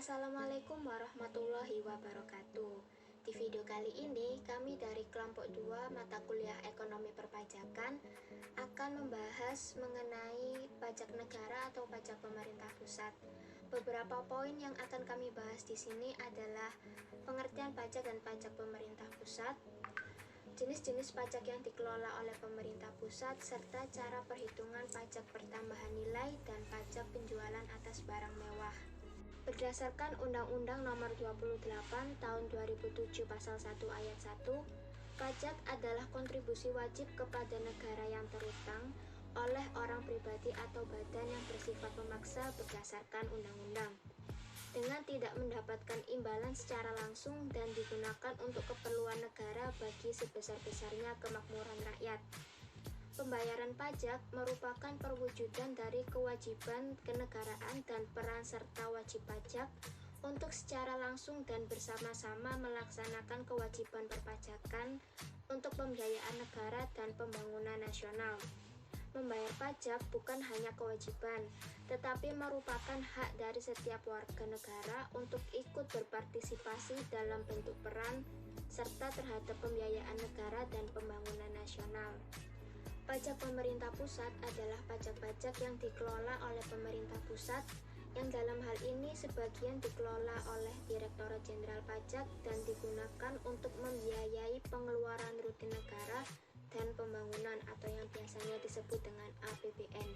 Assalamualaikum warahmatullahi wabarakatuh. Di video kali ini, kami dari kelompok 2 mata kuliah Ekonomi Perpajakan akan membahas mengenai pajak negara atau pajak pemerintah pusat. Beberapa poin yang akan kami bahas di sini adalah pengertian pajak dan pajak pemerintah pusat, jenis-jenis pajak yang dikelola oleh pemerintah pusat, serta cara perhitungan pajak pertambahan nilai dan pajak penjualan atas barang mewah. Berdasarkan Undang-Undang Nomor 28 Tahun 2007 Pasal 1 Ayat 1, pajak adalah kontribusi wajib kepada negara yang terutang oleh orang pribadi atau badan yang bersifat memaksa berdasarkan undang-undang, dengan tidak mendapatkan imbalan secara langsung dan digunakan untuk keperluan negara bagi sebesar-besarnya kemakmuran rakyat. Pembayaran pajak merupakan perwujudan dari kewajiban kenegaraan dan peran serta wajib pajak untuk secara langsung dan bersama-sama melaksanakan kewajiban perpajakan untuk pembiayaan negara dan pembangunan nasional. Membayar pajak bukan hanya kewajiban, tetapi merupakan hak dari setiap warga negara untuk ikut berpartisipasi dalam bentuk peran serta terhadap pembiayaan negara dan pembangunan nasional. Pajak pemerintah pusat adalah pajak-pajak yang dikelola oleh pemerintah pusat, yang dalam hal ini sebagian dikelola oleh Direktorat Jenderal Pajak dan digunakan untuk membiayai pengeluaran rutin negara dan pembangunan atau yang biasanya disebut dengan APBN.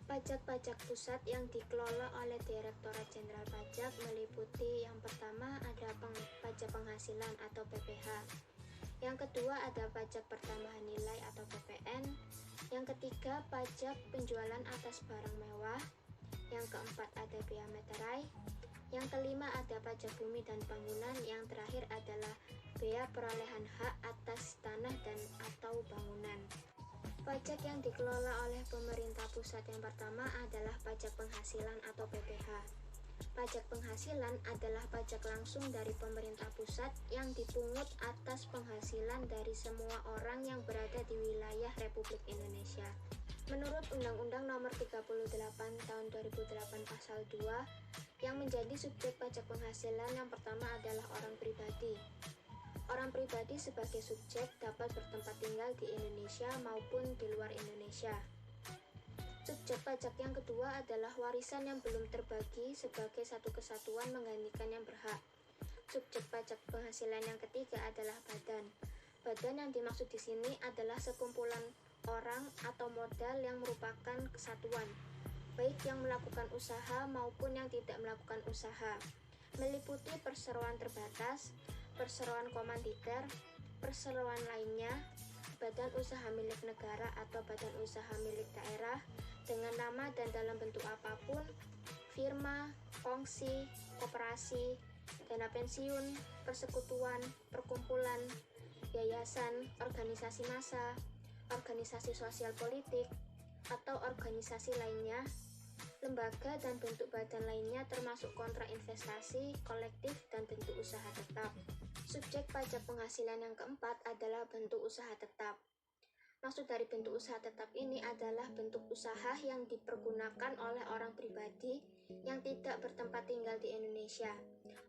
Pajak-pajak pusat yang dikelola oleh Direktorat Jenderal Pajak meliputi yang pertama ada pajak penghasilan atau PPH. Yang kedua ada pajak pertambahan nilai atau PPN. Yang ketiga pajak penjualan atas barang mewah. Yang keempat ada bea materai. Yang kelima ada pajak bumi dan bangunan. Yang terakhir adalah bea perolehan hak atas tanah dan atau bangunan. Pajak yang dikelola oleh pemerintah pusat yang pertama adalah pajak penghasilan atau PPH. Pajak penghasilan adalah pajak langsung dari pemerintah pusat yang dipungut atas penghasilan dari semua orang yang berada di wilayah Republik Indonesia. Menurut Undang-Undang Nomor 38 Tahun 2008 Pasal 2, yang menjadi subjek pajak penghasilan yang pertama adalah orang pribadi. Orang pribadi sebagai subjek dapat bertempat tinggal di Indonesia maupun di luar Indonesia. Subjek pajak yang kedua adalah warisan yang belum terbagi sebagai satu kesatuan menggantikan yang berhak. Subjek pajak penghasilan yang ketiga adalah badan. Badan yang dimaksud di sini adalah sekumpulan orang atau modal yang merupakan kesatuan, baik yang melakukan usaha maupun yang tidak melakukan usaha. Meliputi perseroan terbatas, perseroan komanditer, perseroan lainnya, badan usaha milik negara atau badan usaha milik daerah, dengan nama dan dalam bentuk apapun, firma, kongsi, koperasi, dana pensiun, persekutuan, perkumpulan, yayasan, organisasi massa, organisasi sosial politik, atau organisasi lainnya, lembaga dan bentuk badan lainnya termasuk kontrak investasi, kolektif, dan bentuk usaha tetap. Subjek pajak penghasilan yang keempat adalah bentuk usaha tetap. Maksud dari bentuk usaha tetap ini adalah bentuk usaha yang dipergunakan oleh orang pribadi yang tidak bertempat tinggal di Indonesia.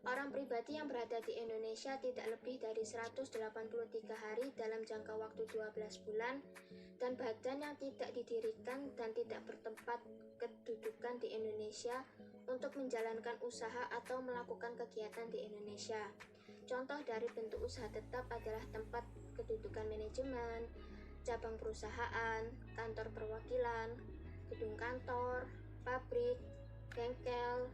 Orang pribadi yang berada di Indonesia tidak lebih dari 183 hari dalam jangka waktu 12 bulan, dan badan yang tidak didirikan dan tidak bertempat kedudukan di Indonesia untuk menjalankan usaha atau melakukan kegiatan di Indonesia. Contoh dari bentuk usaha tetap adalah tempat kedudukan manajemen, cabang perusahaan, kantor perwakilan, gedung kantor, pabrik, bengkel,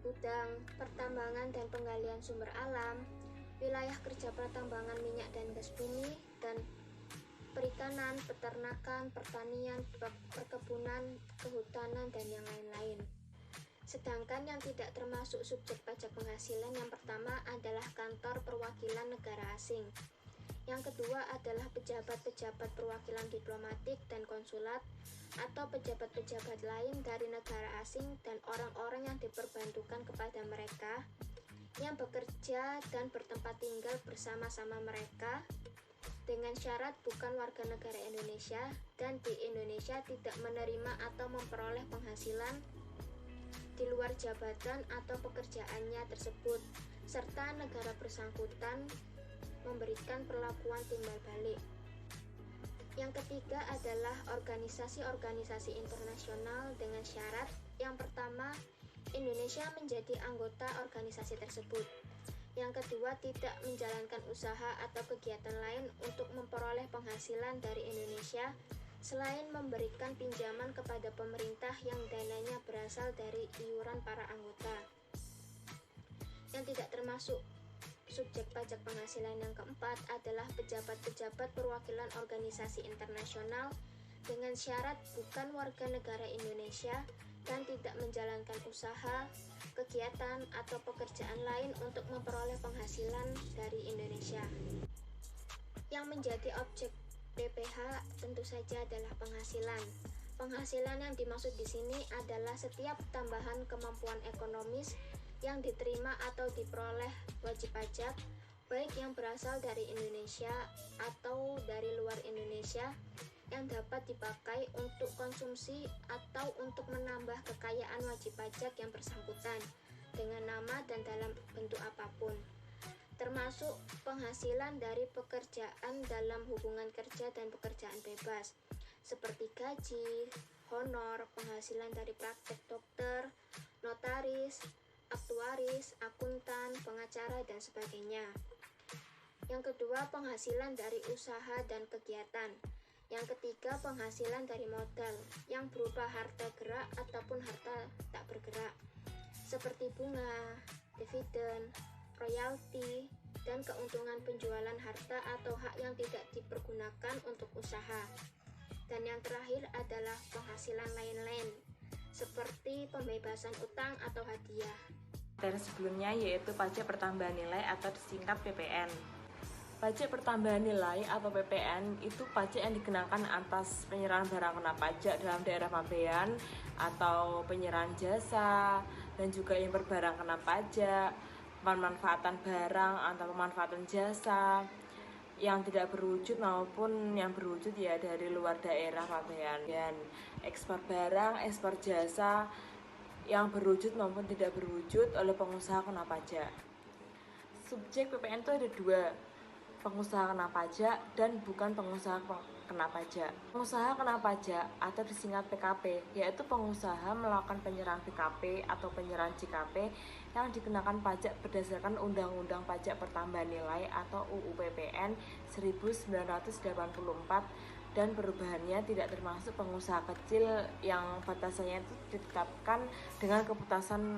gudang, pertambangan dan penggalian sumber alam, wilayah kerja pertambangan minyak dan gas bumi, dan perikanan, peternakan, pertanian, perkebunan, kehutanan, dan yang lain-lain. Sedangkan yang tidak termasuk subjek pajak penghasilan yang pertama adalah kantor perwakilan negara asing. Yang kedua adalah pejabat-pejabat perwakilan diplomatik dan konsulat atau pejabat-pejabat lain dari negara asing dan orang-orang yang diperbantukan kepada mereka yang bekerja dan bertempat tinggal bersama-sama mereka dengan syarat bukan warga negara Indonesia dan di Indonesia tidak menerima atau memperoleh penghasilan di luar jabatan atau pekerjaannya tersebut, serta negara bersangkutan memberikan perlakuan timbal balik. Yang ketiga adalah organisasi-organisasi internasional dengan syarat yang pertama, Indonesia menjadi anggota organisasi tersebut. Yang kedua, tidak menjalankan usaha atau kegiatan lain untuk memperoleh penghasilan dari Indonesia selain memberikan pinjaman kepada pemerintah yang dananya berasal dari iuran para anggota. Yang tidak termasuk subjek pajak penghasilan yang keempat adalah pejabat-pejabat perwakilan organisasi internasional dengan syarat bukan warga negara Indonesia dan tidak menjalankan usaha, kegiatan, atau pekerjaan lain untuk memperoleh penghasilan dari Indonesia. Yang menjadi objek PPh tentu saja adalah penghasilan. Penghasilan yang dimaksud di sini adalah setiap tambahan kemampuan ekonomis yang diterima atau diperoleh wajib pajak, baik yang berasal dari Indonesia atau dari luar Indonesia, yang dapat dipakai untuk konsumsi atau untuk menambah kekayaan wajib pajak yang bersangkutan dengan nama dan dalam bentuk apapun, termasuk penghasilan dari pekerjaan dalam hubungan kerja dan pekerjaan bebas, seperti gaji, honor, penghasilan dari praktek dokter, notaris, aktuaris, akuntan, pengacara, dan sebagainya. Yang kedua, penghasilan dari usaha dan kegiatan. Yang ketiga, penghasilan dari modal yang berupa harta gerak ataupun harta tak bergerak, seperti bunga, dividen, royalti, dan keuntungan penjualan harta atau hak yang tidak dipergunakan untuk usaha. Dan yang terakhir adalah penghasilan lain-lain, seperti pembebasan utang atau hadiah. Dari sebelumnya yaitu pajak pertambahan nilai atau disingkat PPN. Pajak pertambahan nilai atau PPN itu pajak yang dikenakan atas penyerahan barang kena pajak dalam daerah pabean atau penyerahan jasa, dan juga impor barang kena pajak, pemanfaatan barang atau pemanfaatan jasa yang tidak berwujud maupun yang berwujud ya dari luar daerah pabean, dan ekspor barang, ekspor jasa yang berwujud maupun tidak berwujud oleh pengusaha kena pajak. Subjek PPN itu ada dua, pengusaha kena pajak dan bukan pengusaha kena pajak. Pengusaha kena pajak atau disingkat PKP yaitu pengusaha melakukan penyerahan PKP atau penyerahan JKP yang dikenakan pajak berdasarkan Undang-Undang Pajak Pertambahan Nilai atau UU PPN 1984, dan perubahannya tidak termasuk pengusaha kecil yang batasannya itu ditetapkan dengan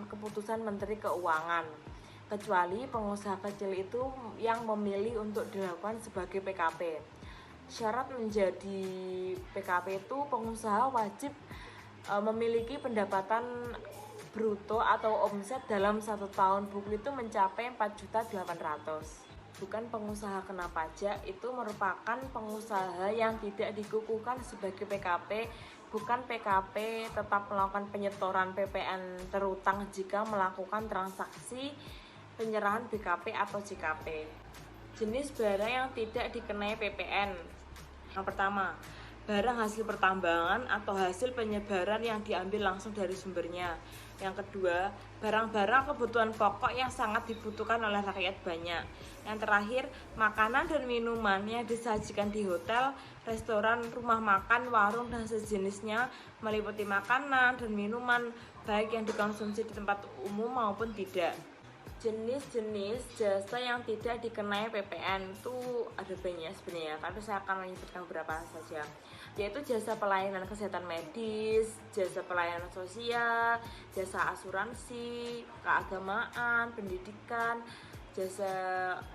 keputusan Menteri Keuangan, kecuali pengusaha kecil itu yang memilih untuk dilakukan sebagai PKP. Syarat menjadi PKP itu pengusaha wajib memiliki pendapatan bruto atau omset dalam 1 tahun buku itu mencapai 4.800.000. Bukan pengusaha kena pajak itu merupakan pengusaha yang tidak dikukuhkan sebagai PKP, bukan PKP tetap melakukan penyetoran PPN terutang jika melakukan transaksi penyerahan BKP atau JKP. Jenis barang yang tidak dikenai PPN. Yang pertama, barang hasil pertambangan atau hasil penyebaran yang diambil langsung dari sumbernya. Yang kedua, barang-barang kebutuhan pokok yang sangat dibutuhkan oleh rakyat banyak. Yang terakhir, makanan dan minuman yang disajikan di hotel, restoran, rumah makan, warung, dan sejenisnya, meliputi makanan dan minuman baik yang dikonsumsi di tempat umum maupun tidak. Jenis-jenis jasa yang tidak dikenai PPN itu ada banyak sebenarnya, tapi saya akan menyebutkan beberapa saja, yaitu jasa pelayanan kesehatan medis, jasa pelayanan sosial, jasa asuransi, keagamaan, pendidikan, jasa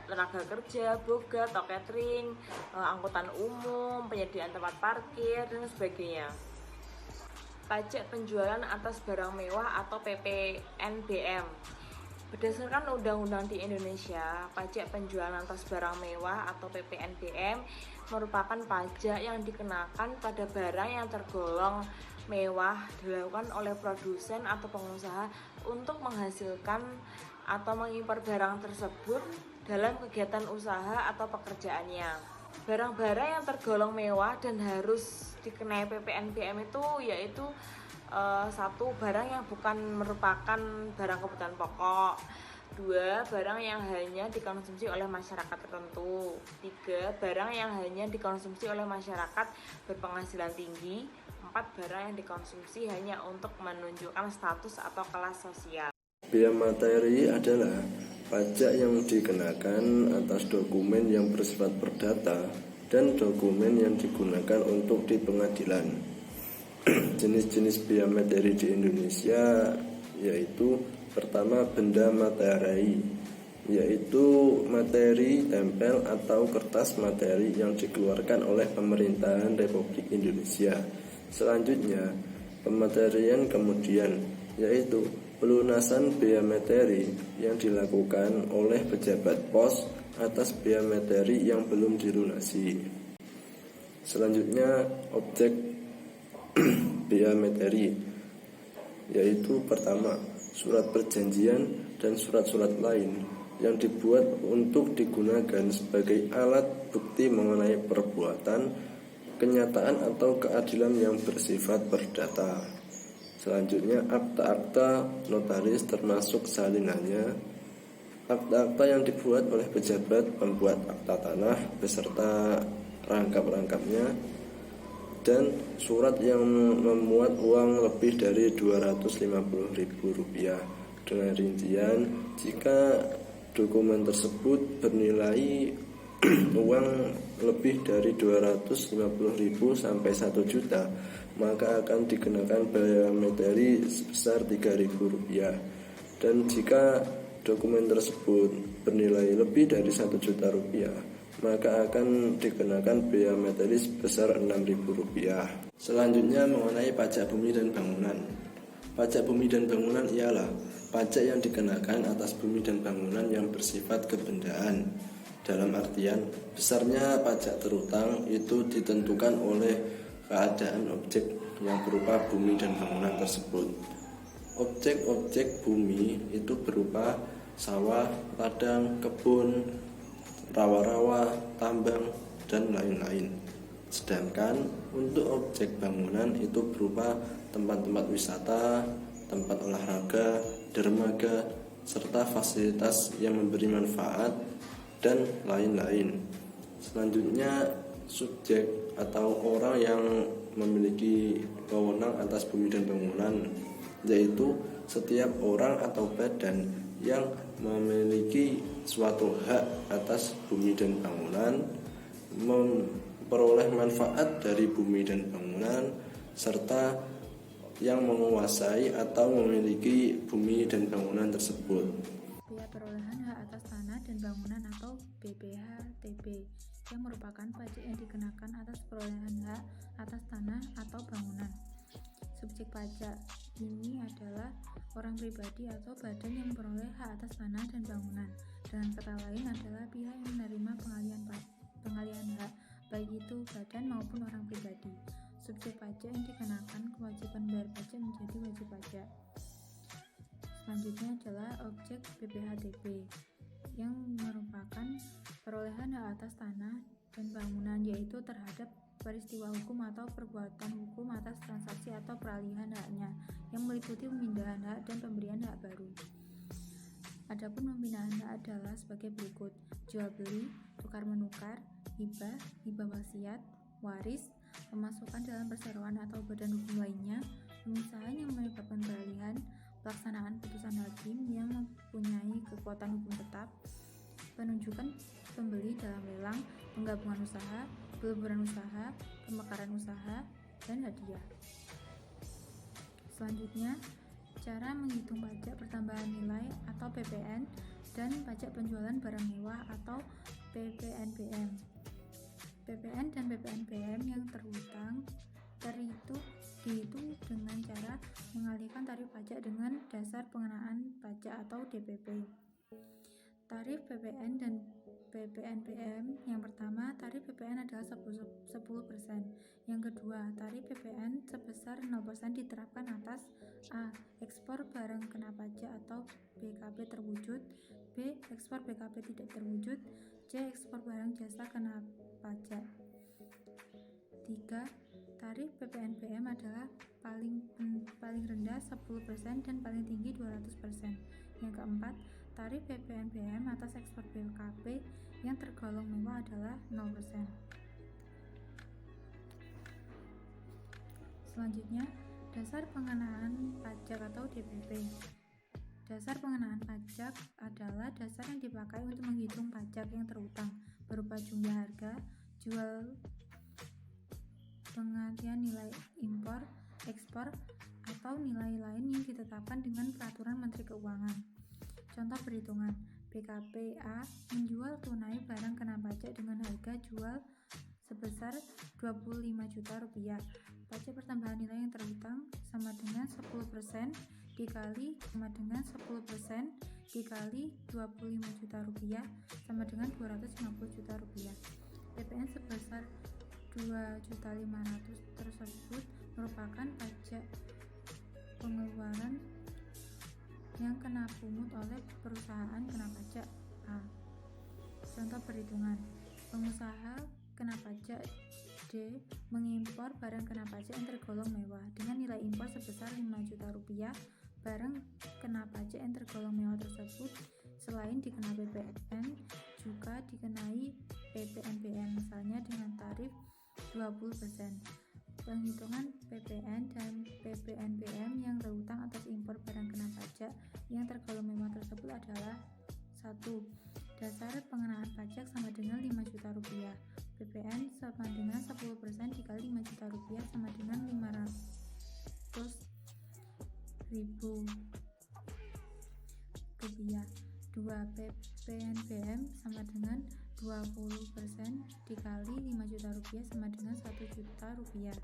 tenaga kerja, boga atau catering, angkutan umum, penyediaan tempat parkir, dan sebagainya. Pajak penjualan atas barang mewah atau PPNBM. Berdasarkan undang-undang di Indonesia, pajak penjualan atas barang mewah atau PPNBM merupakan pajak yang dikenakan pada barang yang tergolong mewah dilakukan oleh produsen atau pengusaha untuk menghasilkan atau mengimpor barang tersebut dalam kegiatan usaha atau pekerjaannya. Barang-barang yang tergolong mewah dan harus dikenai PPNBM itu yaitu 1. Barang yang bukan merupakan barang kebutuhan pokok. 2. Barang yang hanya dikonsumsi oleh masyarakat tertentu. 3. Barang yang hanya dikonsumsi oleh masyarakat berpenghasilan tinggi. 4. Barang yang dikonsumsi hanya untuk menunjukkan status atau kelas sosial. Biaya materi adalah pajak yang dikenakan atas dokumen yang bersifat perdata dan dokumen yang digunakan untuk di pengadilan. Jenis-jenis biaya materi di Indonesia yaitu pertama, benda materai, yaitu materi tempel atau kertas materi yang dikeluarkan oleh pemerintahan Republik Indonesia. Selanjutnya, pematerian kemudian, yaitu pelunasan biaya materi yang dilakukan oleh pejabat pos atas biaya materi yang belum dilunasi. Selanjutnya, objek biaya materi, yaitu pertama, surat perjanjian dan surat-surat lain yang dibuat untuk digunakan sebagai alat bukti mengenai perbuatan, kenyataan atau keadilan yang bersifat perdata. Selanjutnya, akta-akta notaris termasuk salinannya, akta-akta yang dibuat oleh pejabat pembuat akta tanah beserta rangkap-rangkapnya, dan surat yang memuat uang lebih dari Rp250.000 dengan rincian jika dokumen tersebut bernilai uang lebih dari 250.000 sampai 1 juta, maka akan dikenakan biaya materi sebesar Rp3.000. Dan jika dokumen tersebut bernilai lebih dari 1 juta rupiah, maka akan dikenakan biaya materi sebesar Rp6.000. Selanjutnya, mengenai pajak bumi dan bangunan. Pajak bumi dan bangunan ialah pajak yang dikenakan atas bumi dan bangunan yang bersifat kebendaan. Dalam artian, besarnya pajak terutang itu ditentukan oleh keadaan objek yang berupa bumi dan bangunan tersebut. Objek-objek bumi itu berupa sawah, ladang, kebun, rawa-rawa, tambang, dan lain-lain. Sedangkan untuk objek bangunan itu berupa tempat-tempat wisata, tempat olahraga, dermaga, serta fasilitas yang memberi manfaat, dan lain-lain. Selanjutnya, subjek atau orang yang memiliki wewenang atas bumi dan bangunan, yaitu setiap orang atau badan yang memiliki suatu hak atas bumi dan bangunan, memperoleh manfaat dari bumi dan bangunan, serta yang menguasai atau memiliki bumi dan bangunan tersebut. Biaya perolehan hak atas tanah dan bangunan atau BPHTB yang merupakan pajak yang dikenakan atas perolehan hak atas tanah atau bangunan. Subjek pajak ini adalah orang pribadi atau badan yang memperoleh hak atas tanah dan bangunan. Dengan kata lain adalah pihak yang menerima pengalihan hak, baik itu badan maupun orang pribadi. Subjek pajak yang dikenakan kewajiban bayar pajak menjadi wajib pajak. Selanjutnya adalah objek BPHTB yang merupakan perolehan hak atas tanah dan bangunan, yaitu terhadap peristiwa hukum atau perbuatan hukum atas transaksi atau peralihan haknya, yang meliputi pemindahan hak dan pemberian hak baru. Adapun pemindahan hak adalah sebagai berikut: jual beli, tukar menukar, hibah, hibah wasiat, waris, pemasukan dalam perseroan atau badan hukum lainnya, pemisahan yang menyebabkan peralihan, pelaksanaan putusan hakim yang mempunyai kekuatan hukum tetap, penunjukan pembeli dalam lelang, penggabungan usaha, peleburan usaha, pemekaran usaha, dan hadiah. Selanjutnya, cara menghitung pajak pertambahan nilai atau PPN dan pajak penjualan barang mewah atau PPNBM. PPN dan PPNBM yang terhutang dihitung dengan cara mengalihkan tarif pajak dengan dasar pengenaan pajak atau DPP. Tarif PPN dan PPNBM: yang pertama, tarif PPN adalah 10%. Yang kedua, tarif PPN sebesar 0% diterapkan atas A. Ekspor barang kena pajak atau BKP terwujud, B. Ekspor BKP tidak terwujud, C. Ekspor barang jasa kena pajak. 3. Tarif PPNBM adalah paling rendah 10% dan paling tinggi 200%. Yang keempat, tarif PPNBM atas ekspor BKP yang tergolong mewah adalah 0%. Selanjutnya, dasar pengenaan pajak atau DPP. Dasar pengenaan pajak adalah dasar yang dipakai untuk menghitung pajak yang terutang berupa jumlah harga jual, penggantian nilai impor, ekspor, atau nilai lain yang ditetapkan dengan peraturan Menteri Keuangan. Contoh perhitungan, BKPA menjual tunai barang kena pajak dengan harga jual sebesar 25 juta rupiah. Pajak pertambahan nilai yang terutang sama dengan 10% dikali sama dengan 10% dikali 25 juta rupiah sama dengan 250 juta rupiah. PPN sebesar 2.500.000 tersebut merupakan pajak pengeluaran yang kena pungut oleh perusahaan kena pajak A. Contoh perhitungan, pengusaha kena pajak D mengimpor barang kena pajak yang tergolong mewah dengan nilai impor sebesar 5 juta rupiah. Barang kena pajak yang tergolong mewah tersebut selain dikenai PPN juga dikenai PPNBM, misalnya dengan tarif 20%. Penghitungan PPN dan PPNBM yang terutang atas impor barang kena pajak yang tergolong mewah tersebut adalah 1. Dasar pengenaan pajak sama dengan 5 juta rupiah. PPN sama dengan 10% dikali 5 juta rupiah sama dengan 500.000 rupiah. 2. PPNBM sama dengan 20% dikali 5 juta rupiah sama dengan 1 juta rupiah.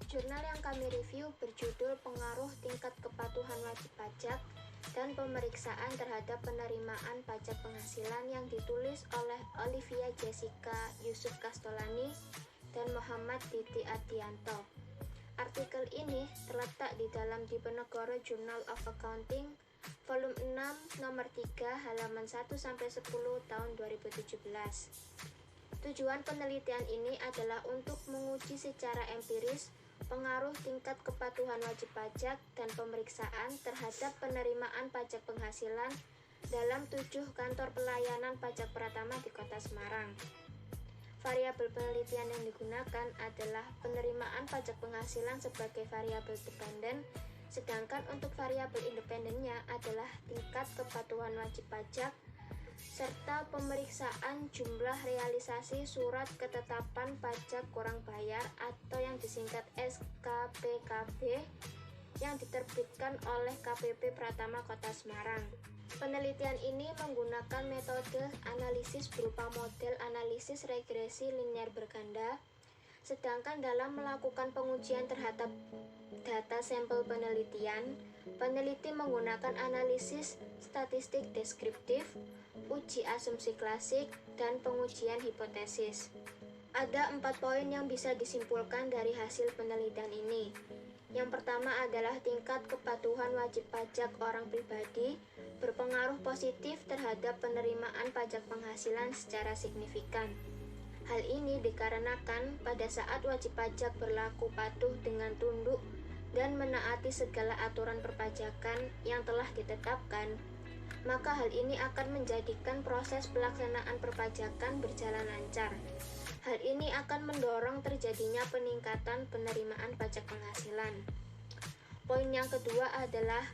Jurnal yang kami review berjudul Pengaruh Tingkat Kepatuhan Wajib Pajak dan Pemeriksaan Terhadap Penerimaan Pajak Penghasilan yang ditulis oleh Olivia Jessica Yusuf Kastolani dan Muhammad Diti Adianto. Artikel ini terletak di dalam Diponegoro Journal of Accounting volume 6 nomor 3 halaman 1-10 tahun 2017. Tujuan penelitian ini adalah untuk menguji secara empiris pengaruh tingkat kepatuhan wajib pajak dan pemeriksaan terhadap penerimaan pajak penghasilan dalam 7 kantor pelayanan pajak Pratama di Kota Semarang. Variabel penelitian yang digunakan adalah penerimaan pajak penghasilan sebagai variabel dependen, sedangkan untuk variabel independennya adalah tingkat kepatuhan wajib pajak serta pemeriksaan jumlah realisasi surat ketetapan pajak kurang bayar atau yang disingkat SKPKB yang diterbitkan oleh KPP Pratama Kota Semarang. Penelitian ini menggunakan metode analisis berupa model analisis regresi linear berganda, sedangkan dalam melakukan pengujian terhadap data sampel penelitian, peneliti menggunakan analisis statistik deskriptif, uji asumsi klasik, dan pengujian hipotesis. Ada 4 poin yang bisa disimpulkan dari hasil penelitian ini. Yang pertama adalah tingkat kepatuhan wajib pajak orang pribadi berpengaruh positif terhadap penerimaan pajak penghasilan secara signifikan. Hal ini dikarenakan pada saat wajib pajak berlaku patuh dengan tunduk dan menaati segala aturan perpajakan yang telah ditetapkan, maka hal ini akan menjadikan proses pelaksanaan perpajakan berjalan lancar. Hal ini akan mendorong terjadinya peningkatan penerimaan pajak penghasilan. Poin yang kedua adalah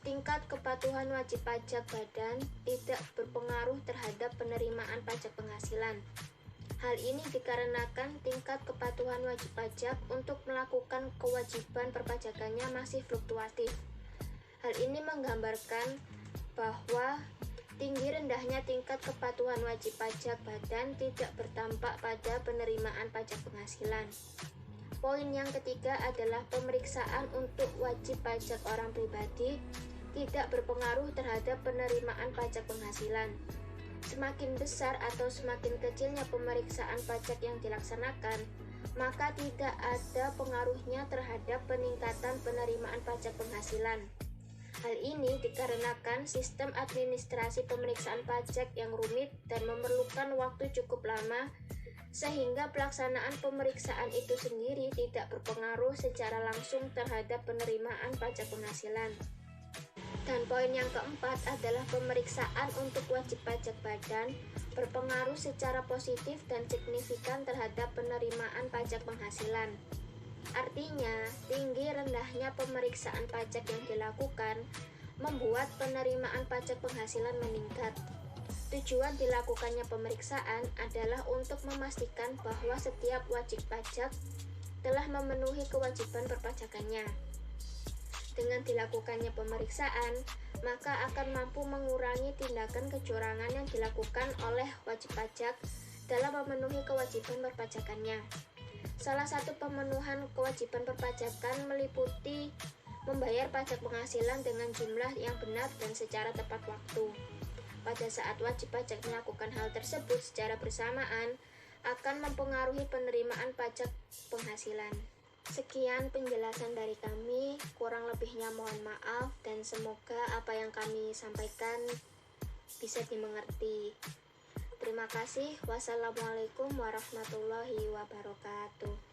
tingkat kepatuhan wajib pajak badan tidak berpengaruh terhadap penerimaan pajak penghasilan. Hal ini dikarenakan tingkat kepatuhan wajib pajak untuk melakukan kewajiban perpajakannya masih fluktuatif. Hal ini menggambarkan bahwa tinggi rendahnya tingkat kepatuhan wajib pajak badan tidak berdampak pada penerimaan pajak penghasilan. Poin yang ketiga adalah pemeriksaan untuk wajib pajak orang pribadi tidak berpengaruh terhadap penerimaan pajak penghasilan. Semakin besar atau semakin kecilnya pemeriksaan pajak yang dilaksanakan, maka tidak ada pengaruhnya terhadap peningkatan penerimaan pajak penghasilan. Hal ini dikarenakan sistem administrasi pemeriksaan pajak yang rumit dan memerlukan waktu cukup lama sehingga pelaksanaan pemeriksaan itu sendiri tidak berpengaruh secara langsung terhadap penerimaan pajak penghasilan. Dan poin yang keempat adalah pemeriksaan untuk wajib pajak badan berpengaruh secara positif dan signifikan terhadap penerimaan pajak penghasilan. Artinya, tinggi rendahnya pemeriksaan pajak yang dilakukan membuat penerimaan pajak penghasilan meningkat. Tujuan dilakukannya pemeriksaan adalah untuk memastikan bahwa setiap wajib pajak telah memenuhi kewajiban perpajakannya. Dengan dilakukannya pemeriksaan, maka akan mampu mengurangi tindakan kecurangan yang dilakukan oleh wajib pajak dalam memenuhi kewajiban perpajakannya. Salah satu pemenuhan kewajiban perpajakan meliputi membayar pajak penghasilan dengan jumlah yang benar dan secara tepat waktu. Pada saat wajib pajak melakukan hal tersebut secara bersamaan, akan mempengaruhi penerimaan pajak penghasilan. Sekian penjelasan dari kami, kurang lebihnya mohon maaf dan semoga apa yang kami sampaikan bisa dimengerti. Terima kasih. Wassalamualaikum warahmatullahi wabarakatuh.